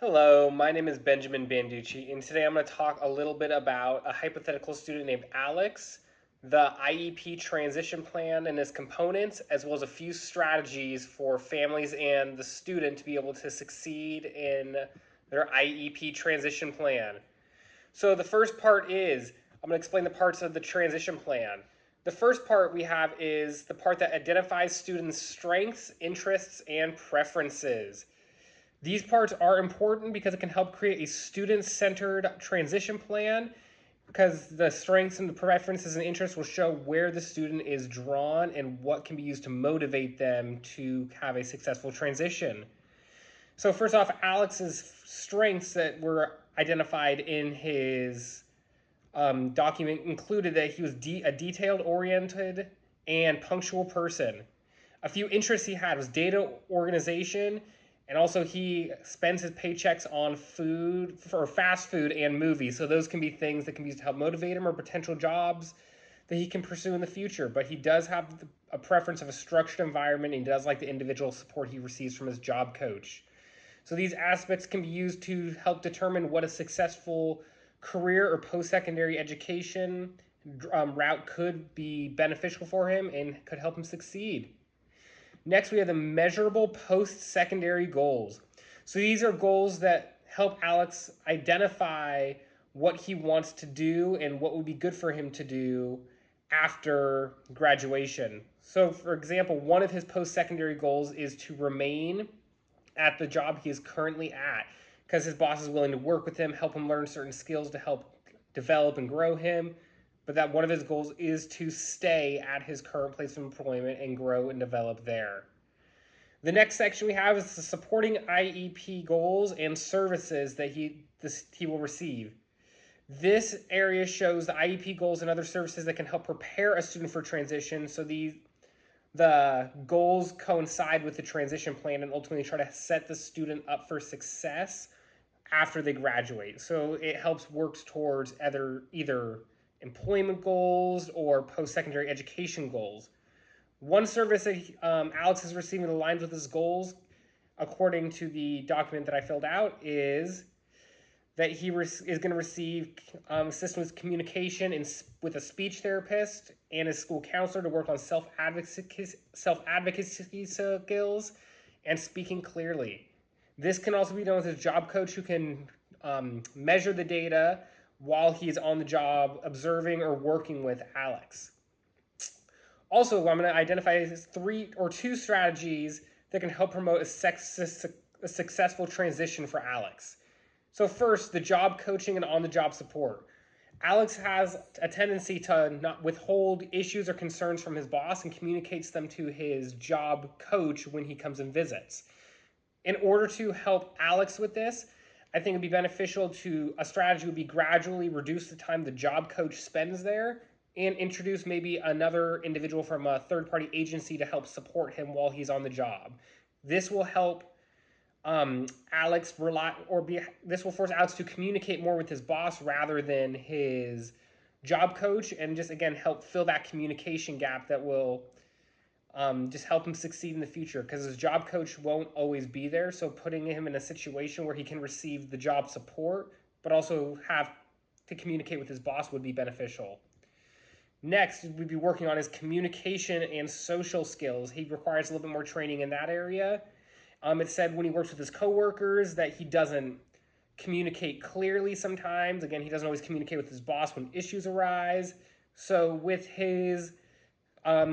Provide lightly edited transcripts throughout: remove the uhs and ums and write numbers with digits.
Hello, my name is Benjamin Banducci, and today I'm going to talk a little bit about a hypothetical student named Alex, the IEP transition plan and its components, as well as a few strategies for families and the student to be able to succeed in their IEP transition plan. So the first part is, I'm going to explain the parts of the transition plan. The first part we have is the part that identifies students' strengths, interests, and preferences. These parts are important because it can help create a student-centered transition plan because the strengths and the preferences and interests will show where the student is drawn and what can be used to motivate them to have a successful transition. So first off, Alex's strengths that were identified in his document included that he was a detailed oriented and punctual person. A few interests he had was data organization, and also he spends his paychecks on food for fast food and movies. So those can be things that can be used to help motivate him or potential jobs that he can pursue in the future. But he does have a preference of a structured environment, and he does like the individual support he receives from his job coach. So these aspects can be used to help determine what a successful career or post-secondary education route could be beneficial for him and could help him succeed. Next, we have the measurable post-secondary goals. So these are goals that help Alex identify what he wants to do and what would be good for him to do after graduation. So, for example, one of his post-secondary goals is to remain at the job he is currently at because his boss is willing to work with him, help him learn certain skills to help develop and grow him. But that one of his goals is to stay at his current place of employment and grow and develop there. The next section we have is the supporting IEP goals and services that he will receive. This area shows the IEP goals and other services that can help prepare a student for transition. So the goals coincide with the transition plan and ultimately try to set the student up for success after they graduate. So it helps work towards either employment goals or post-secondary education goals. One service that Alex is receiving that aligns with his goals, according to the document that I filled out, is that he is going to receive assistance with communication with a speech therapist and his school counselor to work on self-advocacy skills and speaking clearly. This can also be done with his job coach who can measure the data while he's on the job observing or working with Alex. Also, I'm going to identify two strategies that can help promote a successful transition for Alex. So first, the job coaching and on-the-job support. Alex has a tendency to not withhold issues or concerns from his boss and communicates them to his job coach when he comes and visits. In order to help Alex with this, I think it'd be beneficial to a strategy would be gradually reduce the time the job coach spends there and introduce maybe another individual from a third-party agency to help support him while he's on the job. This will help this will force Alex to communicate more with his boss rather than his job coach, and just again help fill that communication gap that will just help him succeed in the future because his job coach won't always be there. So putting him in a situation where he can receive the job support but also have to communicate with his boss would be beneficial. Next, we'd be working on his communication and social skills. He requires a little bit more training in that area. It said when he works with his coworkers that he doesn't communicate clearly sometimes. Again, he doesn't always communicate with his boss when issues arise. So with his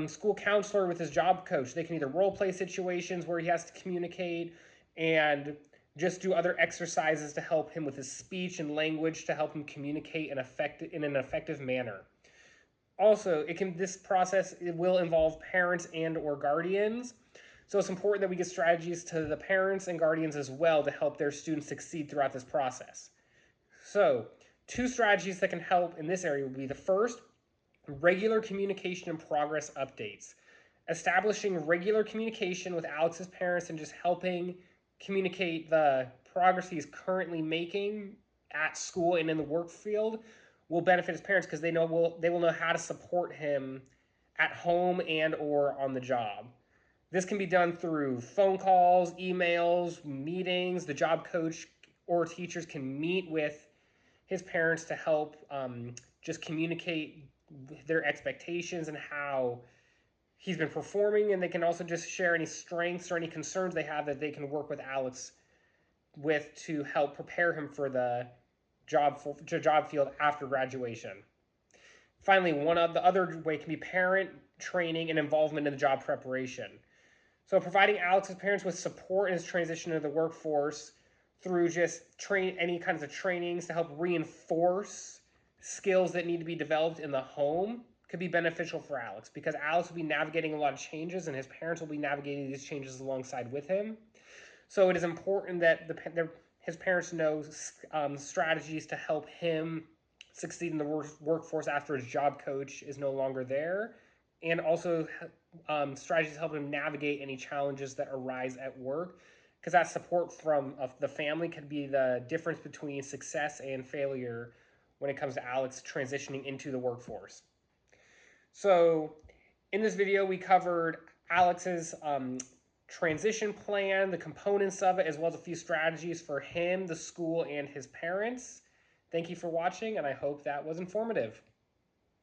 school counselor, with his job coach, they can either role play situations where he has to communicate and just do other exercises to help him with his speech and language to help him communicate in an effective manner. Also, this process will involve parents and or guardians. So it's important that we get strategies to the parents and guardians as well to help their students succeed throughout this process. So, two strategies that can help in this area would be the first, regular communication and progress updates. Establishing regular communication with Alex's parents and just helping communicate the progress he's currently making at school and in the work field will benefit his parents because they will know how to support him at home and or on the job. This can be done through phone calls, emails, meetings. The job coach or teachers can meet with his parents to help just communicate their expectations and how he's been performing, and they can also just share any strengths or any concerns they have that they can work with Alex with to help prepare him for the job field after graduation. Finally, one of the other way can be parent training and involvement in the job preparation. So providing Alex's parents with support in his transition to the workforce through just any kinds of trainings to help reinforce skills that need to be developed in the home could be beneficial for Alex, because Alex will be navigating a lot of changes and his parents will be navigating these changes alongside with him. So it is important that his parents know strategies to help him succeed in the workforce after his job coach is no longer there, and also strategies to help him navigate any challenges that arise at work, because that support from the family could be the difference between success and failure when it comes to Alex transitioning into the workforce. So in this video, we covered Alex's transition plan, the components of it, as well as a few strategies for him, the school, and his parents. Thank you for watching, and I hope that was informative.